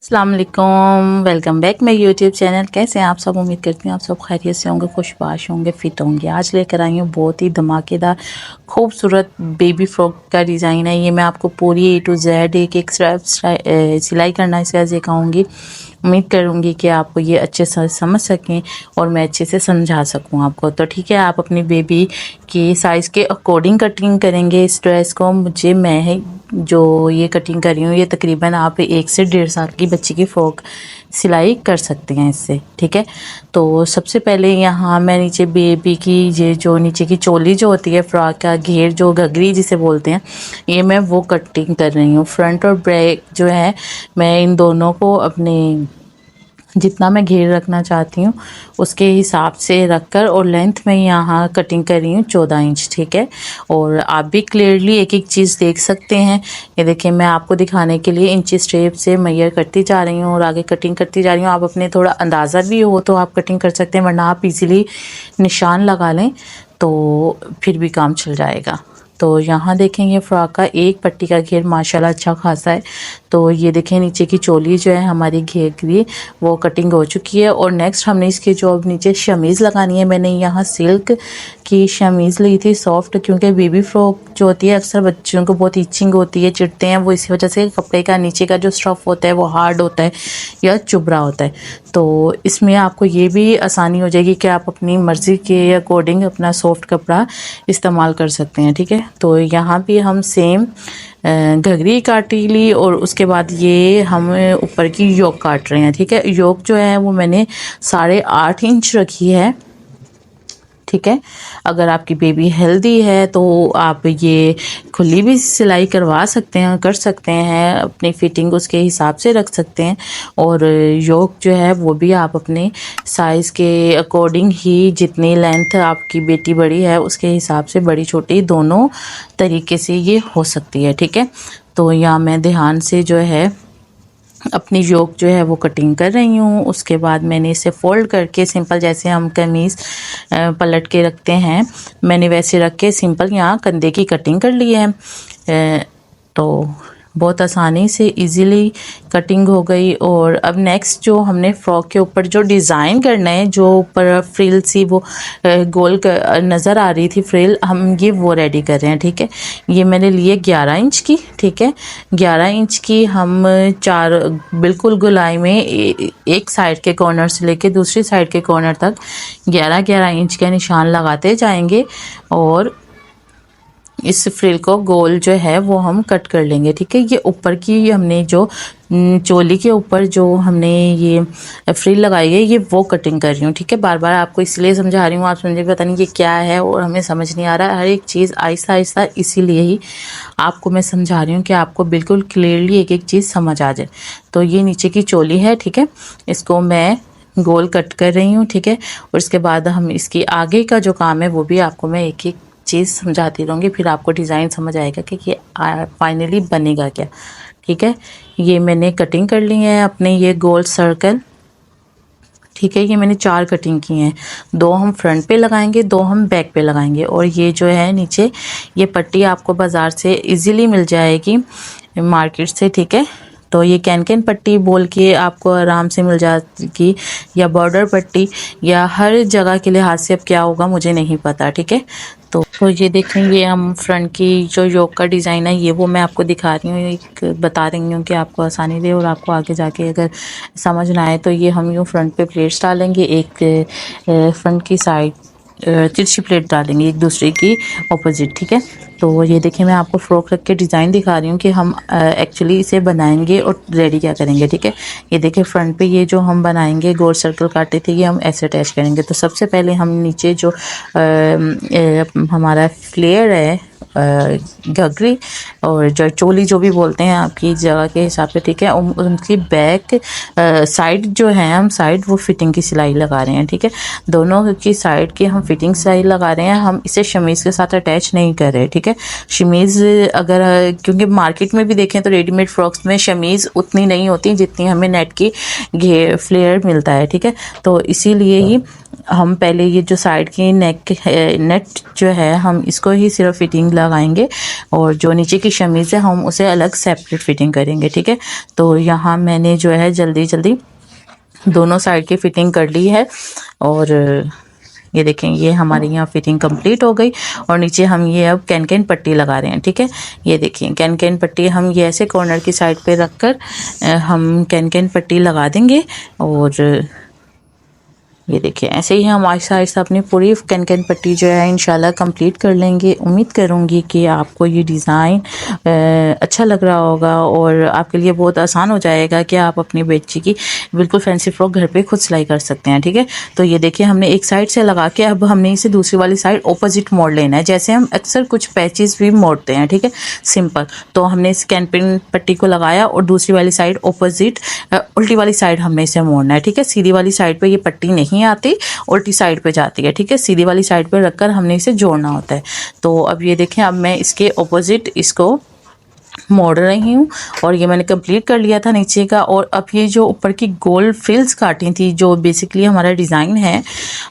अस्सलाम वालेकुम, welcome back my YouTube channel. कैसे हैं आप सब? उम्मीद करती हूँ आप सब खैरियत से होंगे, खुशबाश होंगे, फिट होंगे। आज लेकर आई हूँ बहुत ही धमाकेदार खूबसूरत बेबी फ्रॉक का डिज़ाइन है। ये मैं आपको पूरी A to Z एक एक सिलाई करना इसका सिखाऊंगी। उम्मीद करूँगी कि आपको ये अच्छे से समझ सकें और मैं अच्छे से समझा सकूँ आपको। तो ठीक है, आप अपनी बेबी की साइज़ के अकॉर्डिंग कटिंग करेंगे इस ड्रेस को। मैं जो ये कटिंग कर रही हूँ, ये तकरीबन आप 1 से 1.5 साल की बच्ची की फ़्रॉक सिलाई कर सकते हैं इससे। ठीक है, तो सबसे पहले यहाँ मैं नीचे बेबी की ये जो नीचे की चोली जो होती है, फ्रॉक का घेर जो घघरी जिसे बोलते हैं, ये मैं वो कटिंग कर रही हूँ। फ्रंट और बैक जो है मैं इन दोनों को अपने जितना मैं घेर रखना चाहती हूँ उसके हिसाब से रखकर और लेंथ में यहाँ कटिंग कर रही हूँ 14 इंच। ठीक है, और आप भी क्लियरली एक एक चीज़ देख सकते हैं। ये देखिए, मैं आपको दिखाने के लिए इंची स्टेप से मैयर करती जा रही हूँ और आगे कटिंग करती जा रही हूँ। आप अपने थोड़ा अंदाज़ा भी हो तो आप कटिंग कर सकते हैं, वरना आप इजीली निशान लगा लें तो फिर भी काम चल जाएगा। तो यहाँ देखें, ये फ्रॉक का एक पट्टी का घेर माशाल्लाह अच्छा खासा है। तो ये देखें, नीचे की चोली जो है हमारी घेर की वो कटिंग हो चुकी है। और नेक्स्ट हमने इसकी जो अब नीचे शमीज़ लगानी है, मैंने यहाँ सिल्क की शमीज़ ली थी सॉफ्ट, क्योंकि बेबी फ्रॉक जो होती है अक्सर बच्चों को बहुत इचिंग होती है, चिढ़ते हैं वो, इसी वजह से कपड़े का नीचे का जो स्टफ़ होता है वो हार्ड होता है या चुभरा होता है। तो इसमें आपको ये भी आसानी हो जाएगी कि आप अपनी मर्ज़ी के अकॉर्डिंग अपना सॉफ्ट कपड़ा इस्तेमाल कर सकते हैं। ठीक है, तो यहाँ भी हम सेम घघरी काटी ली और उसके बाद ये हम ऊपर की योक काट रहे हैं। ठीक है, योक जो है वो मैंने 8.5 इंच रखी है। ठीक है, अगर आपकी बेबी हेल्दी है तो आप ये खुली भी सिलाई करवा सकते हैं, कर सकते हैं, अपनी फिटिंग उसके हिसाब से रख सकते हैं। और योक जो है वो भी आप अपने साइज़ के अकॉर्डिंग ही, जितनी लेंथ आपकी बेटी बड़ी है उसके हिसाब से बड़ी छोटी दोनों तरीके से ये हो सकती है। ठीक है, तो यहाँ मैं ध्यान से जो है अपनी योक जो है वो कटिंग कर रही हूँ। उसके बाद मैंने इसे फोल्ड करके सिंपल, जैसे हम कमीज़ पलट के रखते हैं, मैंने वैसे रख के सिंपल यहाँ कंधे की कटिंग कर ली है। तो बहुत आसानी से इजीली कटिंग हो गई। और अब नेक्स्ट जो हमने फ़्रॉक के ऊपर जो डिज़ाइन करना है, जो ऊपर फ्रिल सी वो गोल नज़र आ रही थी फ्रिल, हम ये वो रेडी कर रहे हैं। ठीक है, ये मैंने लिए 11 इंच की। ठीक है, 11 इंच की हम चार बिल्कुल गोलाई में एक साइड के कॉर्नर से लेके दूसरी साइड के कॉर्नर तक 11-11 इंच का निशान लगाते जाएंगे और इस फ्रिल को गोल जो है वो हम कट कर लेंगे। ठीक है, ये ऊपर की हमने जो चोली के ऊपर जो हमने ये फ्रिल लगाई है, ये वो कटिंग कर रही हूँ। ठीक है, बार बार आपको इसलिए समझा रही हूँ, आप समझे पता नहीं ये क्या है और हमें समझ नहीं आ रहा है। हर एक चीज़ आहिस्ता आहिस्ता इसीलिए ही आपको मैं समझा रही हूँ कि आपको बिल्कुल क्लियरली एक एक चीज़ समझ आ जाए। तो ये नीचे की चोली है। ठीक है, इसको मैं गोल कट कर रही हूँ। ठीक है, और इसके बाद हम इसकी आगे का जो काम है वो भी आपको मैं एक एक चीज़ समझाती रहूँगी, फिर आपको डिज़ाइन समझ आएगा कि ये फाइनली बनेगा क्या। ठीक है, ये मैंने कटिंग कर ली है अपने ये गोल सर्कल। ठीक है, ये मैंने 4 कटिंग की हैं, 2 हम फ्रंट पे लगाएंगे, 2 हम बैक पे लगाएंगे। और ये जो है नीचे ये पट्टी आपको बाज़ार से इजीली मिल जाएगी, मार्केट से। ठीक है, तो ये कैन पट्टी बोल के आपको आराम से मिल जाएगी, या बॉर्डर पट्टी, या हर जगह के लिहाज से अब क्या होगा मुझे नहीं पता। ठीक है, तो ये देखें, ये हम फ्रंट की जो योक का डिज़ाइन है ये वो मैं आपको दिखा रही हूँ, एक बता रही हूँ कि आपको आसानी दे और आपको आगे जाके अगर समझ ना आए तो ये हम यूँ फ्रंट पे प्लेट्स डालेंगे, एक फ्रंट की साइड तिरछी प्लेट डालेंगे एक दूसरे की ऑपोजिट। ठीक है, तो ये देखिए, मैं आपको फ्रॉक रख के डिज़ाइन दिखा रही हूँ कि हम एक्चुअली इसे बनाएंगे और रेडी क्या करेंगे। ठीक है, ये देखिए, फ्रंट पे ये जो हम बनाएंगे गोल सर्कल काटे थे ये हम ऐसे अटैच करेंगे। तो सबसे पहले हम नीचे जो हमारा फ्लेयर है घघरी और जो चोली जो भी बोलते हैं आपकी जगह के हिसाब से। ठीक है, उनकी बैक साइड जो है हम साइड वो फिटिंग की सिलाई लगा रहे हैं। ठीक है, दोनों की साइड की हम फिटिंग सिलाई लगा रहे हैं, हम इसे शमीज़ के साथ अटैच नहीं कर रहे। ठीक है, शमीज़ अगर क्योंकि मार्केट में भी देखें तो रेडीमेड फ्रॉक्स में शमीज़ उतनी नहीं होती जितनी हमें नेट की फ्लेयर मिलता है। ठीक है, तो इसीलिए ही हम पहले ये जो साइड की नेट जो है हम इसको ही सिर्फ फिटिंग लगाएंगे और जो नीचे की शमीज़ है हम उसे अलग सेपरेट फिटिंग करेंगे, ठीक है। तो यहाँ मैंने जो है जल्दी जल्दी दोनों साइड की फिटिंग कर ली है और ये देखें ये हमारी यहाँ फिटिंग कंप्लीट हो गई और नीचे हम ये अब कैन पट्टी लगा रहे हैं, ठीक है। ये देखिए कैन पट्टी हम ये ऐसे कॉर्नर की साइड पे रखकर हम कैन पट्टी लगा देंगे और ये देखिए ऐसे ही हम आहिस्ता आहिस्ता अपनी पूरी कैन पट्टी जो है इंशाल्लाह कंप्लीट कर लेंगे। उम्मीद करूँगी कि आपको ये डिज़ाइन अच्छा लग रहा होगा और आपके लिए बहुत आसान हो जाएगा कि आप अपनी बच्ची की बिल्कुल फैंसी फ्रॉक घर पे खुद सिलाई कर सकते हैं, ठीक है। तो ये देखिए हमने एक साइड से लगा के अब हमने इसे दूसरी वाली साइड ऑपोजिट मोड़ लेना है, जैसे हम अक्सर कुछ पैचेस भी मोड़ते हैं, ठीक है, सिंपल। तो हमने इस कैन पट्टी को लगाया और दूसरी वाली साइड ऑपोजिट उल्टी वाली साइड हमने इसे मोड़ना है, ठीक है। सीधी वाली साइड पर ये पट्टी नहीं आती, उल्टी साइड पे जाती है, ठीक है। सीधी वाली साइड पे रखकर हमने इसे जोड़ना होता है। तो अब ये देखें अब मैं इसके ऑपोजिट इसको मोड़ रही हूँ और ये मैंने कंप्लीट कर लिया था नीचे का। और अब ये जो ऊपर की गोल फ्रिल्स काटी थी जो बेसिकली हमारा डिज़ाइन है,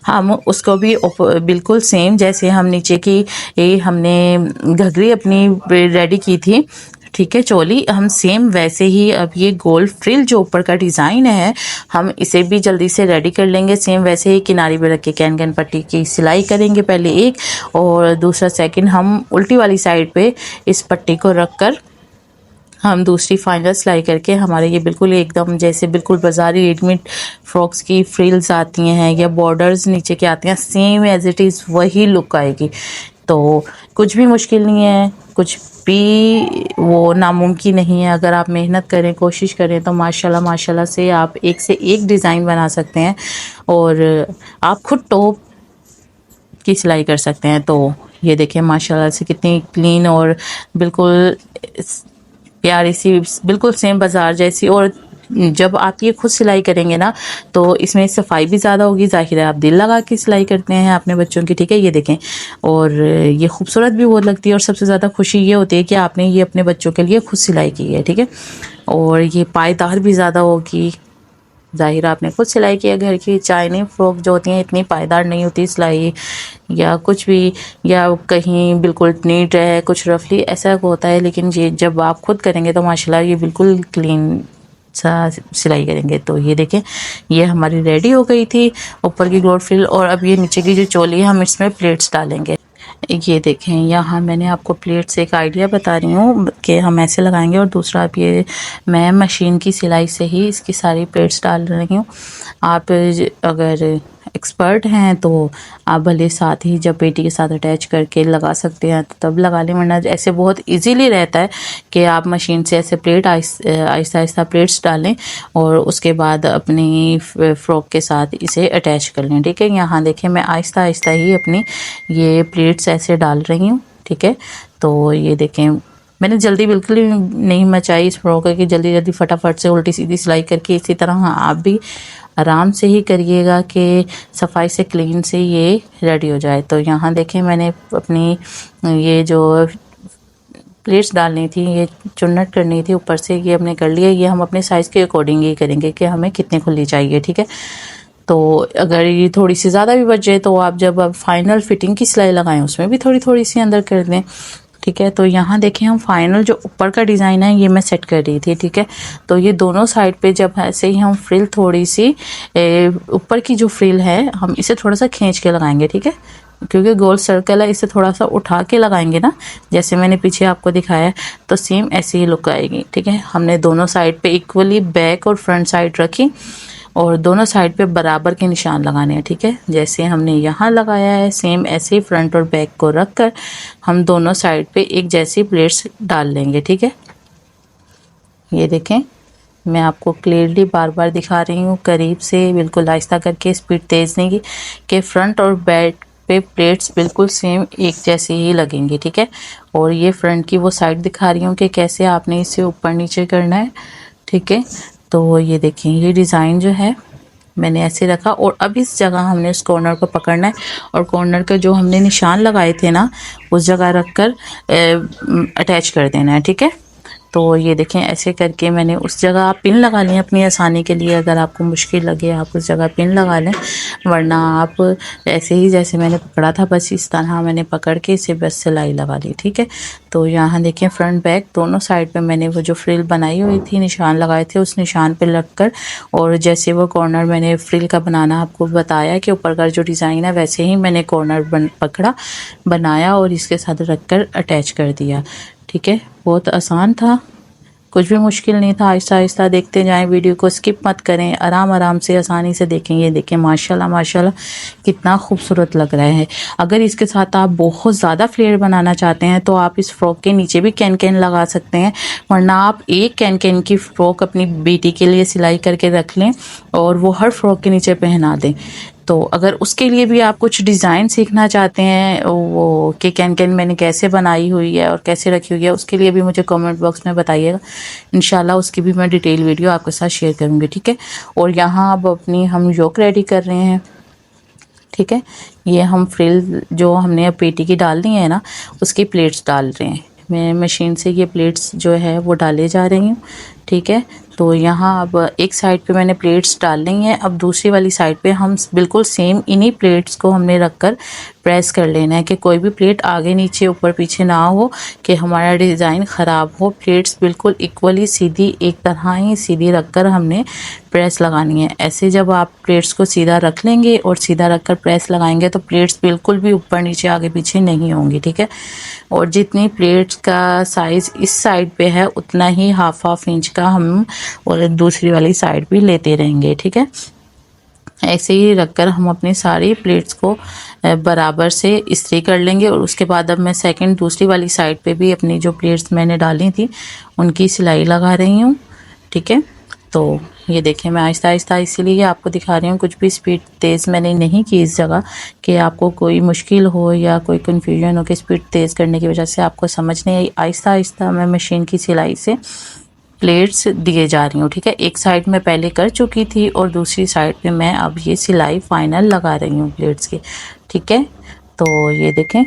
हम उसको भी बिल्कुल सेम जैसे हम नीचे की हमने घघरी अपनी रेडी की थी, ठीक है, चोली, हम सेम वैसे ही अब ये गोल फ्रिल जो ऊपर का डिज़ाइन है हम इसे भी जल्दी से रेडी कर लेंगे। सेम वैसे ही किनारे पे रख के कैन पट्टी की सिलाई करेंगे पहले एक और दूसरा सेकंड हम उल्टी वाली साइड पे इस पट्टी को रख कर हम दूसरी फाइनल सिलाई करके हमारे ये बिल्कुल एकदम जैसे बिल्कुल बाज़ारी रेडीमेड फ्रॉक्स की फ्रिल्स आती हैं या बॉर्डर्स नीचे के आती हैं, सेम एज इट इज़ वही लुक आएगी। तो कुछ भी मुश्किल नहीं है, कुछ भी वो नामुमकिन नहीं है। अगर आप मेहनत करें, कोशिश करें तो माशाल्लाह माशाल्लाह से आप एक से एक डिज़ाइन बना सकते हैं और आप खुद टॉप की सिलाई कर सकते हैं। तो ये देखें माशाल्लाह से कितनी क्लीन और बिल्कुल प्यारी सी, बिल्कुल सेम बाज़ार जैसी। और जब आप ये खुद सिलाई करेंगे ना तो इसमें सफाई भी ज़्यादा होगी, ज़ाहिर है आप दिल लगा के सिलाई करते हैं अपने बच्चों की, ठीक है। ये देखें और ये खूबसूरत भी बहुत लगती है और सबसे ज़्यादा खुशी ये होती है कि आपने ये अपने बच्चों के लिए खुद सिलाई की है, ठीक है। और ये पायदार भी ज़्यादा होगी, ज़ाहिर आपने खुद सिलाई किया। घर की चाइनीज़ फ्रॉक जो होती हैं इतनी पायदार नहीं होती सिलाई या कुछ भी, या कहीं बिल्कुल नीट है कुछ रफली ऐसा होता है, लेकिन ये जब आप खुद करेंगे तो माशाल्लाह ये बिल्कुल क्लीन सा सिलाई करेंगे। तो ये देखें ये हमारी रेडी हो गई थी ऊपर की गोल्ड फ्रिल और अब ये नीचे की जो चोली है हम इसमें प्लेट्स डालेंगे। ये देखें यहाँ मैंने आपको प्लेट से एक आइडिया बता रही हूँ कि हम ऐसे लगाएंगे और दूसरा आप ये मैं मशीन की सिलाई से ही इसकी सारी प्लेट्स डाल रही हूँ। आप अगर एक्सपर्ट हैं तो आप भले साथ ही जब पेटी के साथ अटैच करके लगा सकते हैं तो तब लगा लें, वरना ऐसे बहुत इजीली रहता है कि आप मशीन से ऐसे प्लेट आहिस्ता आहिस्ता प्लेट्स डालें और उसके बाद अपनी फ्रॉक के साथ इसे अटैच कर लें, ठीक है। यहाँ देखें मैं आहिस्ता आहिस्ता ही अपनी ये प्लेट्स ऐसे डाल रही हूँ, ठीक है। तो ये देखें मैंने जल्दी बिल्कुल नहीं मचाई इस फ्रॉक की, जल्दी जल्दी फटाफट से उल्टी सीधी सिलाई करके। इसी तरह आप भी आराम से ही करिएगा कि सफाई से क्लीन से ये रेडी हो जाए। तो यहाँ देखें मैंने अपनी ये जो प्लेट्स डालनी थी, ये चुन्नट करनी थी ऊपर से, ये हमने कर लिया। ये हम अपने साइज़ के अकॉर्डिंग ही करेंगे कि हमें कितनी खुली चाहिए, ठीक है। तो अगर ये थोड़ी सी ज़्यादा भी बच जाए तो आप जब आप फाइनल फिटिंग की सिलाई लगाएं उसमें भी थोड़ी थोड़ी सी अंदर कर दें, ठीक है। तो यहाँ देखें हम फाइनल जो ऊपर का डिज़ाइन है ये मैं सेट कर रही थी, ठीक है। तो ये दोनों साइड पे जब ऐसे ही हम फ्रिल थोड़ी सी ऊपर की जो फ्रिल है हम इसे थोड़ा सा खींच के लगाएंगे, ठीक है, क्योंकि गोल सर्कल है इसे थोड़ा सा उठा के लगाएंगे ना जैसे मैंने पीछे आपको दिखाया तो सेम ऐसे ही लुक आएगी, ठीक है। हमने दोनों साइड पे इक्वली बैक और फ्रंट साइड रखी और दोनों साइड पे बराबर के निशान लगाने हैं, ठीक है। जैसे हमने यहाँ लगाया है सेम ऐसे ही फ्रंट और बैक को रख कर हम दोनों साइड पे एक जैसी प्लेट्स डाल लेंगे, ठीक है। ये देखें मैं आपको क्लियरली बार बार दिखा रही हूँ करीब से, बिल्कुल आहिस्ता करके, स्पीड तेज़ नहीं की, कि फ्रंट और बैक पे प्लेट्स बिल्कुल सेम एक जैसे ही लगेंगी, ठीक है। और ये फ्रंट की वो साइड दिखा रही हूँ कि कैसे आपने इसे ऊपर नीचे करना है, ठीक है। तो ये देखें ये डिज़ाइन जो है मैंने ऐसे रखा और अब इस जगह हमने इस कॉर्नर को पकड़ना है और कॉर्नर का जो हमने निशान लगाए थे ना उस जगह रख कर अटैच कर देना है, ठीक है। तो ये देखें ऐसे करके मैंने उस जगह आप पिन लगा लें अपनी आसानी के लिए। अगर आपको मुश्किल लगे आप उस जगह पिन लगा लें, वरना आप ऐसे ही जैसे मैंने पकड़ा था बस इस तरह मैंने पकड़ के इसे बस सिलाई लगा ली। ठीक है, तो यहाँ देखें फ्रंट बैक दोनों साइड पे मैंने वो जो फ्रिल बनाई हुई थी, निशान लगाए थे, उस निशान पे लगकर और जैसे वो कॉर्नर मैंने फ्रिल का बनाना आपको बताया कि ऊपर का जो डिज़ाइन है वैसे ही मैंने कॉर्नर पकड़ा, बनाया और इसके साथ रखकर अटैच कर दिया। ठीक है, बहुत आसान था, कुछ भी मुश्किल नहीं था। आहिस्ता आहिस्ता देखते जाएं, वीडियो को स्किप मत करें, आराम आराम से आसानी से देखें। ये देखें माशाल्लाह माशाल्लाह कितना खूबसूरत लग रहा है। अगर इसके साथ आप बहुत ज़्यादा फ्लेयर बनाना चाहते हैं तो आप इस फ्रॉक के नीचे भी कैन कैन लगा सकते हैं, वरना आप एक कैन कैन की फ़्रॉक अपनी बेटी के लिए सिलाई करके रख लें और वो हर फ्रॉक के नीचे पहना दें। तो अगर उसके लिए भी आप कुछ डिज़ाइन सीखना चाहते हैं वो कि कैन कैन मैंने कैसे बनाई हुई है और कैसे रखी हुई है, उसके लिए भी मुझे कमेंट बॉक्स में बताइएगा। इंशाल्लाह उसकी भी मैं डिटेल वीडियो आपके साथ शेयर करूँगी। ठीक है, और यहाँ अब अपनी हम योक रेडी कर रहे हैं। ठीक है, ये हम फ्रिल जो हमने अब पेटी की डाल दी है ना, उसकी प्लेट्स डाल रहे हैं। मैं मशीन से ये प्लेट्स जो है वो डाले जा रही हूँ। ठीक है, तो यहाँ अब एक साइड पे मैंने प्लेट्स डाल ली हैं, अब दूसरी वाली साइड पे हम बिल्कुल सेम इन्हीं प्लेट्स को हमने रखकर प्रेस कर लेना है कि कोई भी प्लेट आगे नीचे ऊपर पीछे ना हो कि हमारा डिज़ाइन ख़राब हो। प्लेट्स बिल्कुल इक्वली सीधी एक तरह ही सीधी रखकर हमने प्रेस लगानी है। ऐसे जब आप प्लेट्स को सीधा रख लेंगे और सीधा रखकर प्रेस लगाएंगे तो प्लेट्स बिल्कुल भी ऊपर नीचे आगे पीछे नहीं होंगी। ठीक है, और जितनी प्लेट्स का साइज़ इस साइड पे है उतना ही हाफ इंच का हम और दूसरी वाली साइड भी लेते रहेंगे। ठीक है, ऐसे ही रखकर हम अपनी सारी प्लेट्स को बराबर से इस्त्री कर लेंगे और उसके बाद अब मैं सेकंड दूसरी वाली साइड पे भी अपनी जो प्लेट्स मैंने डाली थी उनकी सिलाई लगा रही हूँ। ठीक है, तो ये देखें मैं आहिस्ता आहिस्ता इसीलिए आपको दिखा रही हूँ, कुछ भी स्पीड तेज़ मैंने नहीं की इस जगह कि आपको कोई मुश्किल हो या कोई कन्फ्यूजन हो कि स्पीड तेज़ करने की वजह से आपको समझ नहीं आई। आहिस्ता आहिस्ता मैं मशीन की सिलाई से प्लेट्स दिए जा रही हूँ। ठीक है, एक साइड में पहले कर चुकी थी और दूसरी साइड पे मैं अब ये सिलाई फाइनल लगा रही हूँ प्लेट्स की। ठीक है, तो ये देखें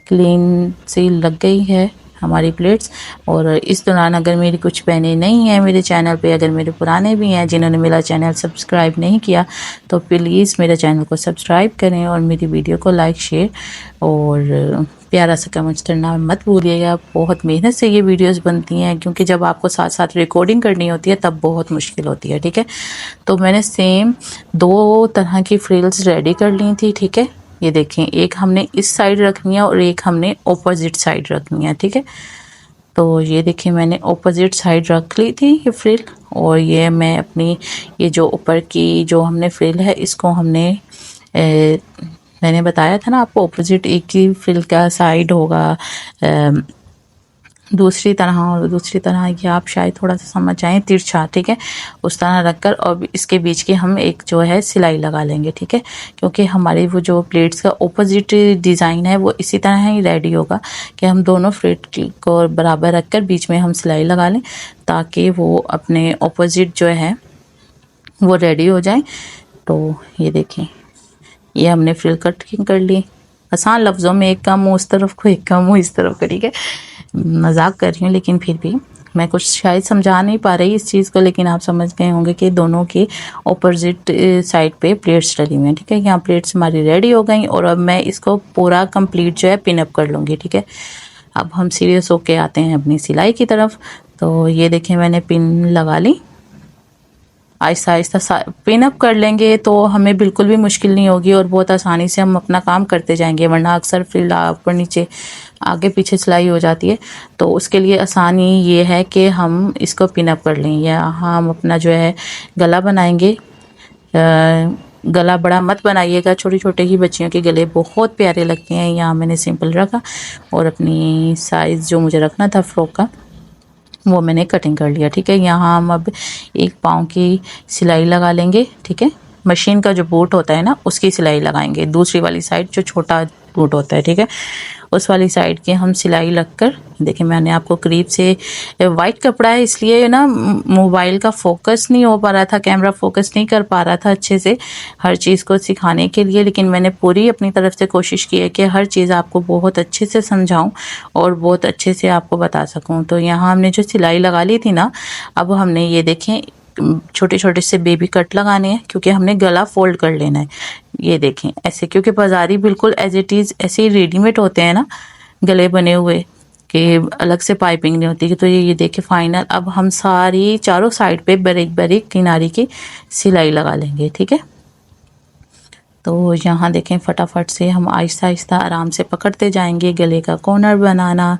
क्लीन सी लग गई है हमारी प्लेट्स। और इस दौरान अगर मेरी कुछ बहनें नहीं हैं मेरे चैनल पे, अगर मेरे पुराने भी हैं जिन्होंने मेरा चैनल सब्सक्राइब नहीं किया तो प्लीज़ मेरे चैनल को सब्सक्राइब करें और मेरी वीडियो को लाइक शेयर और प्यारा सा कमेंट्स करना मत भूलिएगा। बहुत मेहनत से ये वीडियोस बनती हैं क्योंकि जब आपको साथ साथ रिकॉर्डिंग करनी होती है तब बहुत मुश्किल होती है। ठीक है, तो मैंने सेम दो तरह की फ्रिल्स रेडी कर ली थी। ठीक है, ये देखें एक हमने इस साइड रखनी है और एक हमने ऑपोजिट साइड रखनी है। ठीक है, तो ये देखिए मैंने ऑपोजिट साइड रख ली थी ये फ्रिल और ये मैं अपनी ये जो ऊपर की जो हमने फ्रिल है इसको हमने मैंने बताया था ना आपको ऑपोजिट एक ही फ्रिल का साइड होगा दूसरी तरह और दूसरी तरह ये आप शायद थोड़ा सा समझ जाएं तिरछा। ठीक है, उस तरह रखकर और इसके बीच की हम एक जो है सिलाई लगा लेंगे। ठीक है, क्योंकि हमारी वो जो प्लेट्स का ऑपोजिट डिज़ाइन है वो इसी तरह ही रेडी होगा कि हम दोनों प्लेट को बराबर रखकर बीच में हम सिलाई लगा लें ताकि वो अपने ऑपोजिट जो है वो रेडी हो जाए। तो ये देखें ये हमने फ्रिल कटिंग कर ली। आसान लफ्ज़ों में एक का मुँह उस तरफ को एक का मुँह इस तरफ का। ठीक है, मजाक कर रही हूँ लेकिन फिर भी मैं कुछ शायद समझा नहीं पा रही इस चीज़ को, लेकिन आप समझ गए होंगे कि दोनों के ऑपोजिट साइड पे प्लेट्स डली हुई हैं। ठीक है, यहाँ प्लेट्स हमारी रेडी हो गई और अब मैं इसको पूरा कंप्लीट जो है पिनअप कर लूँगी। ठीक है, अब हम सीरियस होके आते हैं अपनी सिलाई की तरफ। तो ये देखें मैंने पिन लगा ली। आहिस्ता आहिस्ता पिन अप कर लेंगे तो हमें बिल्कुल भी मुश्किल नहीं होगी और बहुत आसानी से हम अपना काम करते जाएंगे, वरना अक्सर फ्रिल ऊपर नीचे आगे पीछे सिलाई हो जाती है। तो उसके लिए आसानी ये है कि हम इसको पिन अप कर लें या हम अपना जो है गला बनाएंगे। गला बड़ा मत बनाइएगा, छोटे छोटे ही बच्चियों के गले बहुत प्यारे लगते हैं। यहाँ मैंने सिंपल रखा और अपनी साइज़ जो मुझे रखना था फ्रॉक का वो मैंने कटिंग कर लिया। ठीक है, यहाँ हम अब एक पाँव की सिलाई लगा लेंगे। ठीक है, मशीन का जो बोट होता है ना उसकी सिलाई लगाएंगे। दूसरी वाली साइड जो छोटा टूट होता है, ठीक है। उस वाली साइड की हम सिलाई लगकर, देखिए मैंने आपको करीब से, वाइट कपड़ा है इसलिए ना मोबाइल का फोकस नहीं हो पा रहा था, कैमरा फोकस नहीं कर पा रहा था अच्छे से हर चीज़ को सिखाने के लिए, लेकिन मैंने पूरी अपनी तरफ से कोशिश की है कि हर चीज़ आपको बहुत अच्छे से समझाऊं और बहुत अच्छे से आपको बता सकूं। तो यहाँ हमने जो सिलाई लगा ली थी ना, अब हमने ये देखें छोटे छोटे से बेबी कट लगाने हैं, क्योंकि हमने गला फोल्ड कर लेना है। ये देखें ऐसे, क्योंकि बाजारी बिल्कुल एज इट इज़ ऐसे ही रेडीमेड होते हैं ना गले बने हुए, कि अलग से पाइपिंग नहीं होती। तो ये देखिए फाइनल, अब हम सारी चारों साइड पे बारीक बारीक किनारे की सिलाई लगा लेंगे, ठीक है। तो यहाँ देखें फटाफट से हम आहिस्ता आहिस्ता आराम से पकड़ते जाएंगे। गले का कॉर्नर बनाना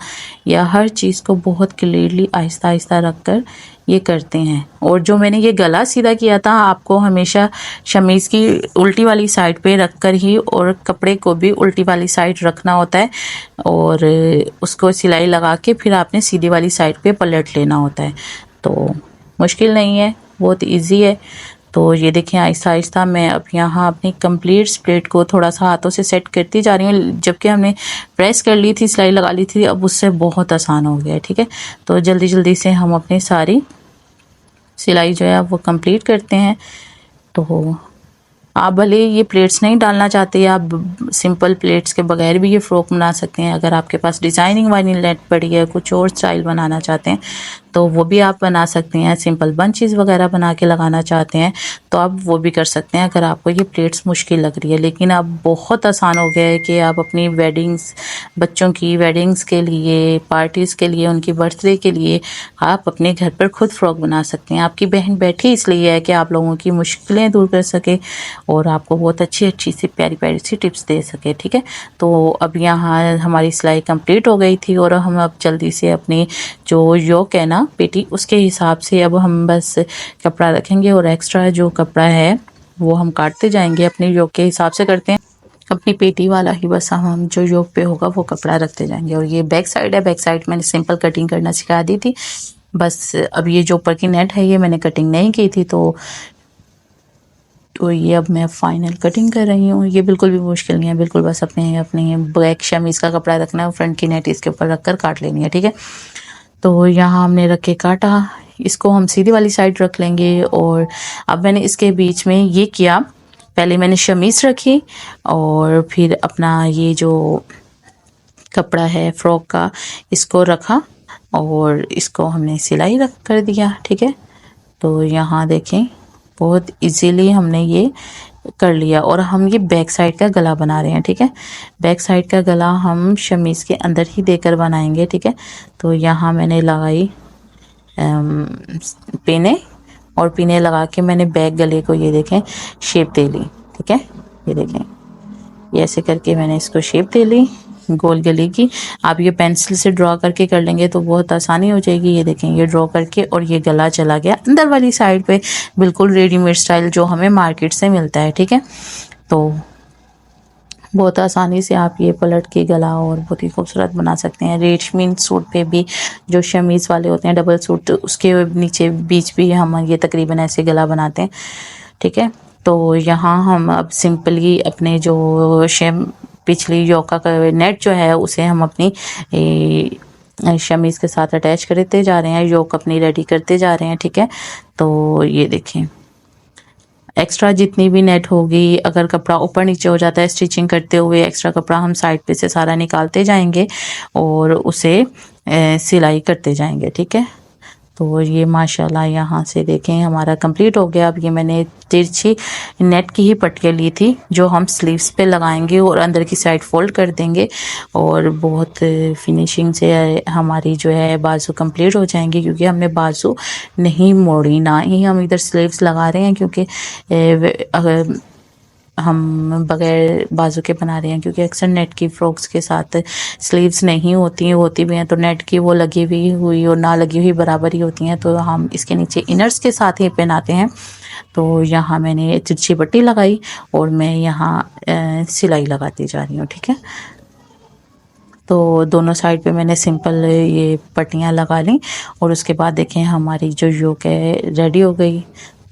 या हर चीज़ को बहुत क्लियरली आहिस्ता आहिस्ता रख कर ये करते हैं। और जो मैंने ये गला सीधा किया था, आपको हमेशा शमीज़ की उल्टी वाली साइड पे रख कर ही और कपड़े को भी उल्टी वाली साइड रखना होता है, और उसको सिलाई लगा के फिर आपने सीधी वाली साइड पे पलट लेना होता है। तो मुश्किल नहीं है, बहुत ईजी है। तो ये देखें आहिस्ता आहिस्ता मैं अब यहाँ अपनी कंप्लीट स्प्लिट को थोड़ा सा हाथों से सेट करती जा रही हूँ। जबकि हमने प्रेस कर ली थी, सिलाई लगा ली थी, अब उससे बहुत आसान हो गया है, ठीक है। तो जल्दी जल्दी से हम अपनी सारी सिलाई जो है वो कंप्लीट करते हैं। तो आप भले ये प्लेट्स नहीं डालना चाहते, आप सिंपल प्लेट्स के बगैर भी ये फ़्रॉक बना सकते हैं। अगर आपके पास डिज़ाइनिंग वाली नेट पड़ी है, कुछ और स्टाइल बनाना चाहते हैं तो वो भी आप बना सकते हैं। सिंपल बंचेस वगैरह बना के लगाना चाहते हैं तो आप वो भी कर सकते हैं, अगर आपको ये प्लेट्स मुश्किल लग रही है। लेकिन अब बहुत आसान हो गया है कि आप अपनी वेडिंग्स, बच्चों की वेडिंग्स के लिए, पार्टीज़ के लिए, उनकी बर्थडे के लिए आप अपने घर पर खुद फ़्रॉक बना सकते हैं। आपकी बहन बैठी इसलिए है कि आप लोगों की मुश्किलें दूर कर सके और आपको बहुत अच्छी अच्छी सी प्यारी प्यारी सी टिप्स दे सके, ठीक है। तो अब यहाँ हमारी सिलाई कंप्लीट हो गई थी और हम अब जल्दी से अपनी जो योक है ना पेटी, उसके हिसाब से अब हम बस कपड़ा रखेंगे और एक्स्ट्रा जो कपड़ा है वो हम काटते जाएंगे। अपने योक के हिसाब से करते हैं, अपनी पेटी वाला ही बस हम जो योक पे होगा वो कपड़ा रखते जाएंगे। और ये बैक साइड है, बैक साइड मैंने सिंपल कटिंग करना सिखा दी थी बस। अब ये जो ऊपर की नेट है ये मैंने कटिंग नहीं की थी, तो ये अब मैं फाइनल कटिंग कर रही हूँ। ये बिल्कुल भी मुश्किल नहीं है, बिल्कुल बस अपने अपने बैक शमीज़ का कपड़ा रखना है, फ्रंट की नेट इसके ऊपर रख कर काट लेनी है, ठीक है। तो यहाँ हमने रख के काटा, इसको हम सीधी वाली साइड रख लेंगे। और अब मैंने इसके बीच में ये किया, पहले मैंने शमीज़ रखी और फिर अपना ये जो कपड़ा है फ्रॉक का इसको रखा और इसको हमने सिलाई रख कर दिया, ठीक है। तो यहाँ देखें बहुत इजीली हमने ये कर लिया। और हम ये बैक साइड का गला बना रहे हैं, ठीक है। बैक साइड का गला हम शमीज़ के अंदर ही देकर बनाएंगे, ठीक है। तो यहाँ मैंने लगाई पिने, और पिने लगा के मैंने बैक गले को ये देखें शेप दे ली, ठीक है। ये देखें ये ऐसे करके मैंने इसको शेप दे ली गोल गले की। आप ये पेंसिल से ड्रॉ करके कर लेंगे तो बहुत आसानी हो जाएगी। ये देखें ये ड्रॉ करके और ये गला चला गया अंदर वाली साइड पे, बिल्कुल रेडीमेड स्टाइल जो हमें मार्केट से मिलता है, ठीक है। तो बहुत आसानी से आप ये पलट के गला और बहुत ही खूबसूरत बना सकते हैं। रेशमी सूट पे भी जो शमीज़ वाले होते हैं डबल सूट, तो उसके नीचे बीच भी हम ये तकरीबन ऐसे गला बनाते हैं, ठीक है। तो यहाँ हम अब सिंपली अपने जो पिछली योका का नेट जो है उसे हम अपनी शमीज़ के साथ अटैच करते जा रहे हैं, योक अपनी रेडी करते जा रहे हैं, ठीक है। तो ये देखें एक्स्ट्रा जितनी भी नेट होगी, अगर कपड़ा ऊपर नीचे हो जाता है स्टिचिंग करते हुए, एक्स्ट्रा कपड़ा हम साइड पे से सारा निकालते जाएंगे और उसे सिलाई करते जाएंगे, ठीक है। तो ये माशाल्लाह यहाँ से देखें हमारा कंप्लीट हो गया। अब ये मैंने तिरछी नेट की ही पट्टियाँ ली थी जो हम स्लीव्स पे लगाएंगे और अंदर की साइड फोल्ड कर देंगे और बहुत फिनिशिंग से हमारी जो है बाजू कंप्लीट हो जाएंगी, क्योंकि हमने बाजू नहीं मोड़ी, ना ही हम इधर स्लीव्स लगा रहे हैं, क्योंकि अगर हम बगैर बाजू के बना रहे हैं, क्योंकि अक्सर नेट की फ्रॉक्स के साथ स्लीव्स नहीं होती हैं, होती भी हैं तो नेट की वो लगी हुई और ना लगी हुई बराबर ही होती हैं, तो हम इसके नीचे इनर्स के साथ ही पहनाते हैं। तो यहाँ मैंने तिरछी पट्टी लगाई और मैं यहाँ सिलाई लगाती जा रही हूँ, ठीक है। तो दोनों साइड पे मैंने सिंपल ये पट्टियाँ लगा ली और उसके बाद देखें हमारी जो योक है रेडी हो गई।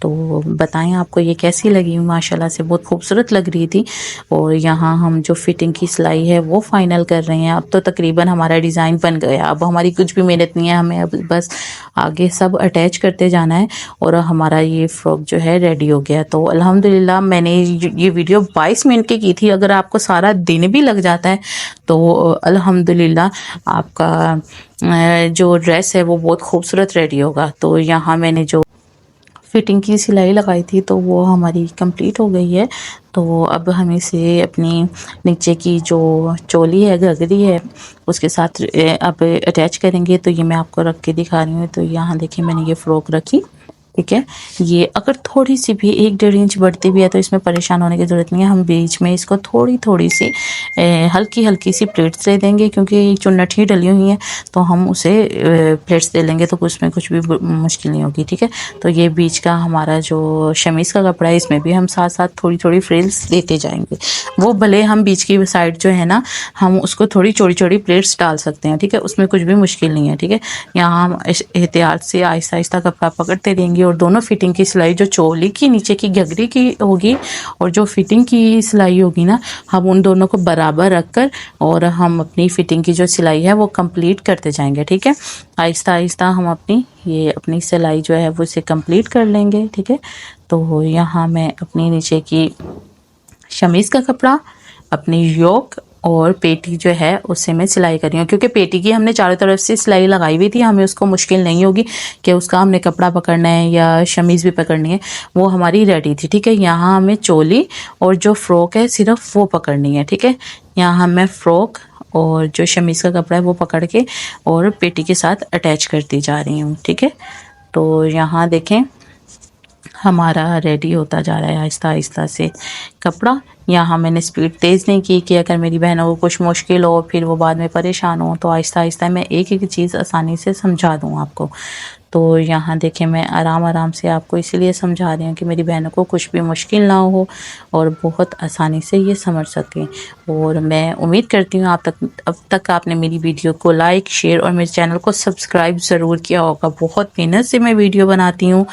तो बताएं आपको ये कैसी लगी। माशाल्लाह से बहुत खूबसूरत लग रही थी। और यहाँ हम जो फिटिंग की सिलाई है वो फाइनल कर रहे हैं। अब तो तकरीबन हमारा डिज़ाइन बन गया, अब हमारी कुछ भी मेहनत नहीं है, हमें अब बस आगे सब अटैच करते जाना है और हमारा ये फ्रॉक जो है रेडी हो गया। तो अल्हम्दुलिल्लाह मैंने ये वीडियो 22 मिनट की थी। अगर आपको सारा दिन भी लग जाता है तो अल्हम्दुलिल्लाह आपका जो ड्रेस है वो बहुत खूबसूरत रेडी होगा। तो यहाँ मैंने जो फिटिंग की सिलाई लगाई थी तो वो हमारी कंप्लीट हो गई है। तो अब हम इसे अपनी नीचे की जो चोली है, घघरी है, उसके साथ अब अटैच करेंगे। तो ये मैं आपको रख के दिखा रही हूँ। तो यहाँ देखिए मैंने ये फ़्रॉक रखी, ठीक है। ये अगर थोड़ी सी भी 1-1.5 इंच बढ़ती भी है तो इसमें परेशान होने की ज़रूरत नहीं है। हम बीच में इसको थोड़ी सी हल्की सी प्लेट्स दे देंगे, क्योंकि चुन्नट ही डली हुई है तो हम उसे प्लेट्स दे लेंगे तो उसमें कुछ भी मुश्किल नहीं होगी, ठीक है। तो ये बीच का हमारा जो शमीज़ का कपड़ा है इसमें भी हम साथ साथ थोड़ी फ्रिल्स देते जाएंगे। वो भले हम बीच की साइड जो है ना हम उसको थोड़ी चौड़ी प्लेट्स डाल सकते हैं, ठीक है, उसमें कुछ भी मुश्किल नहीं है, ठीक है। यहाँ हम एहतियात से आहिस्ता आहिस्ता कपड़ा पकड़ते रहेंगे और दोनों फिटिंग की सिलाई जो चोली की नीचे की घघरी की होगी और जो फिटिंग की सिलाई होगी ना, हम उन दोनों को बराबर रखकर और हम अपनी फिटिंग की जो सिलाई है वो कंप्लीट करते जाएंगे, ठीक है। आहिस्ता आहिस्ता हम अपनी सिलाई जो है वो इसे कंप्लीट कर लेंगे, ठीक है। तो यहाँ मैं अपनी नीचे की शमीज़ का कपड़ा, अपनी योक और पेटी जो है उससे मैं सिलाई कर रही हूँ, क्योंकि पेटी की हमने चारों तरफ से सिलाई लगाई हुई थी, हमें उसको मुश्किल नहीं होगी कि उसका हमने कपड़ा पकड़ना है या शमीज़ भी पकड़नी है, वो हमारी रेडी थी, ठीक है। यहाँ हमें चोली और जो फ़्रॉक है सिर्फ वो पकड़नी है, ठीक है। यहाँ मैं फ़्रॉक और जो शमीज़ का कपड़ा है वो पकड़ के और पेटी के साथ अटैच करती जा रही हूँ, ठीक है। तो यहाँ देखें हमारा रेडी होता जा रहा है आहिस्ता आहिस्ता से कपड़ा। यहाँ मैंने स्पीड तेज़ नहीं की कि अगर मेरी बहनों को कुछ मुश्किल हो फिर वो बाद में परेशान हो, तो आहिस्ता आहिस्ता मैं एक एक चीज़ आसानी से समझा दूँ आपको। तो यहाँ देखें मैं आराम से आपको इसीलिए समझा रही हूँ कि मेरी बहनों को कुछ भी मुश्किल ना हो और बहुत आसानी से ये समझ सकें। और मैं उम्मीद करती हूँ अब तक आपने मेरी वीडियो को लाइक, शेयर और मेरे चैनल को सब्सक्राइब ज़रूर किया होगा। बहुत मेहनत से मैं वीडियो बनाती हूँ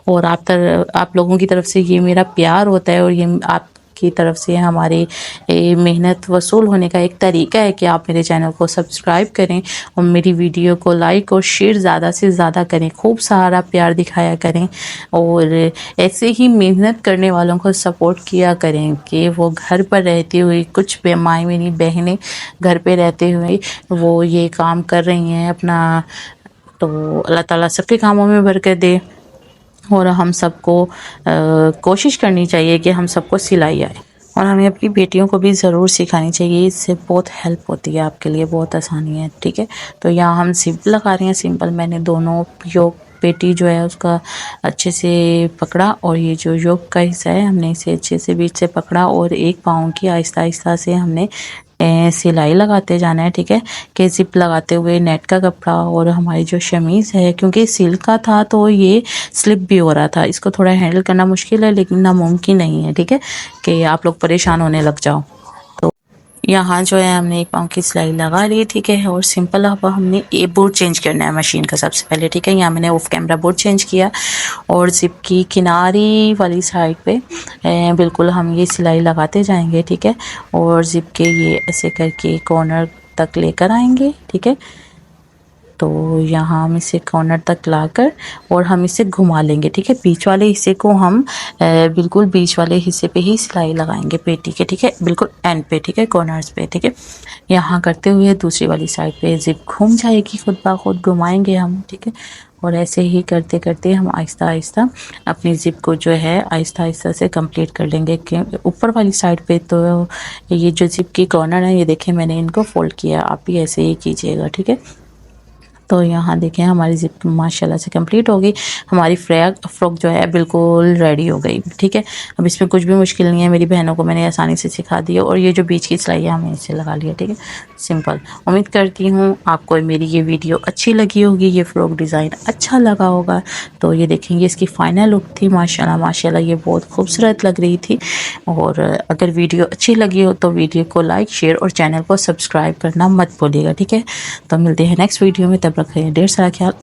और आप लोगों की तरफ से ये मेरा प्यार होता है और ये आप की तरफ से हमारी मेहनत वसूल होने का एक तरीका है कि आप मेरे चैनल को सब्सक्राइब करें और मेरी वीडियो को लाइक और शेयर ज़्यादा से ज़्यादा करें, खूब सारा प्यार दिखाया करें और ऐसे ही मेहनत करने वालों को सपोर्ट किया करें कि वो घर पर रहती हुई कुछ माएँ मेरी बहनें घर पे रहते हुए वो ये काम कर रही हैं अपना। तो अल्लाह ताला सबके कामों में बरकत दे और हम सबको कोशिश करनी चाहिए कि हम सबको सिलाई आए और हमें अपनी बेटियों को भी ज़रूर सिखानी चाहिए। इससे बहुत हेल्प होती है, आपके लिए बहुत आसानी है, ठीक है। तो यहाँ हम सिंपल लगा रहे हैं। सिंपल मैंने दोनों योक पेटी जो है उसका अच्छे से पकड़ा और ये जो योक का हिस्सा है हमने इसे अच्छे से बीच से पकड़ा और एक पाँव की आहिस्ता आहिस्ता से हमने सिलाई लगाते जाना है, ठीक है। कि जिप लगाते हुए नेट का कपड़ा और हमारी जो शमीज़ है क्योंकि सिल्क का था तो ये स्लिप भी हो रहा था, इसको थोड़ा हैंडल करना मुश्किल है लेकिन नामुमकिन नहीं है, ठीक है, कि आप लोग परेशान होने लग जाओ। तो यहाँ जो है हमने एक पाँव की सिलाई लगा ली, ठीक है। और सिंपल अब हमने ये बोर्ड चेंज करना है मशीन का सबसे पहले, ठीक है। यहाँ मैंने ऑफ कैमरा बोर्ड चेंज किया और जिप की किनारी वाली साइड पे बिल्कुल हम ये सिलाई लगाते जाएंगे, ठीक है। और जिप के ये ऐसे करके कॉर्नर तक लेकर आएंगे, ठीक है। तो यहाँ हम इसे कॉर्नर तक लाकर और हम इसे घुमा लेंगे, ठीक है। बीच वाले हिस्से को हम बिल्कुल बीच वाले हिस्से पे ही सिलाई लगाएंगे पेटी के, ठीक है, बिल्कुल एंड पे, ठीक है, कॉर्नर्स पे, ठीक है। यहाँ करते हुए दूसरी वाली साइड पे जिप घूम जाएगी, खुद ब खुद घुमाएंगे हम, ठीक है। और ऐसे ही करते करते हम आहिस्ता आहिस्ता अपनी जिप को जो है आहिस्ता आहिस्ता से कंप्लीट कर लेंगे। कि ऊपर वाली साइड पे तो ये जो जिप की कॉर्नर है ये देखें मैंने इनको फोल्ड किया, आप भी ऐसे ही कीजिएगा, ठीक है। तो यहाँ देखें हमारी जिप माशाल्लाह से कंप्लीट हो गई। हमारी फ्रॉक जो है बिल्कुल रेडी हो गई, ठीक है। अब इसमें कुछ भी मुश्किल नहीं है, मेरी बहनों को मैंने आसानी से सिखा दी है। और ये जो बीच की सिलाई है हमने इसे लगा लिया, ठीक है, सिंपल। उम्मीद करती हूँ आपको मेरी ये वीडियो अच्छी लगी होगी, ये फ्रॉक डिज़ाइन अच्छा लगा होगा। तो ये देखेंगे इसकी फ़ाइनल लुक थी, माशाल्लाह ये बहुत खूबसूरत लग रही थी। और अगर वीडियो अच्छी लगी हो तो वीडियो को लाइक, शेयर और चैनल को सब्सक्राइब करना मत भूलिएगा, ठीक है। तो मिलते हैं नेक्स्ट वीडियो में, तब रखें ढेर सारा ख्याल।